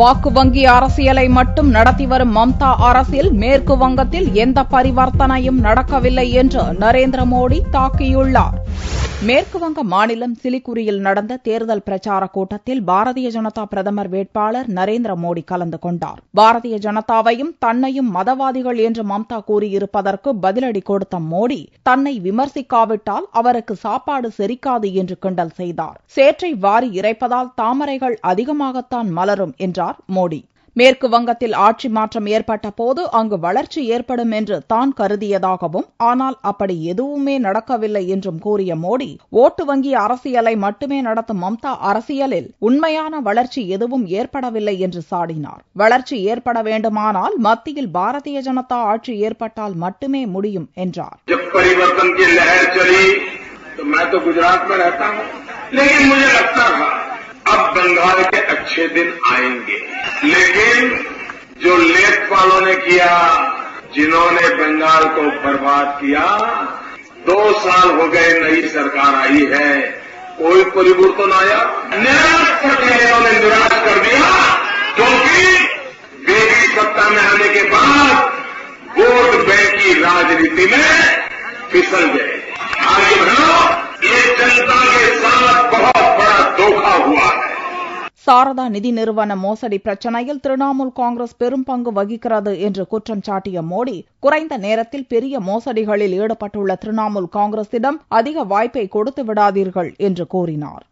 வாக்கு வங்கி அரசியலை மட்டும் நடத்தி வரும் மம்தா அரசில் மேற்கு வங்கத்தில் எந்த பரிவர்த்தனையும் நடக்கவில்லை என்று நரேந்திர மோடி தாக்கியுள்ளார். மேற்குவங்க மாநிலம் சிலிகுரியில் நடந்த தேர்தல் பிரச்சார கூட்டத்தில் பாரதிய ஜனதா பிரதமர் வேட்பாளர் நரேந்திர மோடி கலந்து கொண்டார். பாரதிய ஜனதாவையும் தன்னையும் மதவாதிகள் என்று மம்தா கூறியிருப்பதற்கு பதிலடி கொடுத்த மோடி, தன்னை விமர்சிக்காவிட்டால் அவருக்கு சாப்பாடு செரிக்காது என்று கிண்டல் செய்தார். சேற்றை வாரி இறைப்பதால் தாமரைகள் அதிகமாகத்தான் மலரும் என்றார் மோடி. மேற்கு வங்கத்தில் ஆட்சி மாற்றம் ஏற்பட்ட போது அங்கு வளர்ச்சி ஏற்படும் என்று தான் கருதியதாகவும், ஆனால் அப்படி எதுவுமே நடக்கவில்லை என்றும் கூறிய மோடி, ஓட்டு வங்கி அரசியலை மட்டுமே நடத்தும் மம்தா அரசியலில் உண்மையான வளர்ச்சி எதுவும் ஏற்படவில்லை என்று சாடினார். வளர்ச்சி ஏற்பட வேண்டுமானால் மத்தியில் பாரதிய ஜனதா ஆட்சி ஏற்பட்டால் மட்டுமே முடியும் என்றார். अब बंगाल के अच्छे दिन आएंगे, लेकिन जो लेफ्ट वालों ने किया, जिन्होंने बंगाल को बर्बाद किया, 2 साल हो गए नई सरकार आई है, कोई परिवर्तन आया? निराश करके इन्होंने निराश कर दिया, क्योंकि बेबी सत्ता में आने के बाद वोट बैंक की राजनीति में फिसल गए. आगे बढ़ो, ये जनता के साथ बहुत बड़ा धोखा हुआ है. சாரதா நிதி நிறுவன மோசடி பிரச்சினையில் திரிணாமுல் காங்கிரஸ் பெரும் பங்கு வகிக்கிறது என்று குற்றம் சாட்டிய மோடி, குறைந்த நேரத்தில் பெரிய மோசடிகளில் ஈடுபட்டுள்ள திரிணாமுல் காங்கிரசிடம் அதிக வாய்ப்பை கொடுத்து விடாதீர்கள் என்று கூறினார்.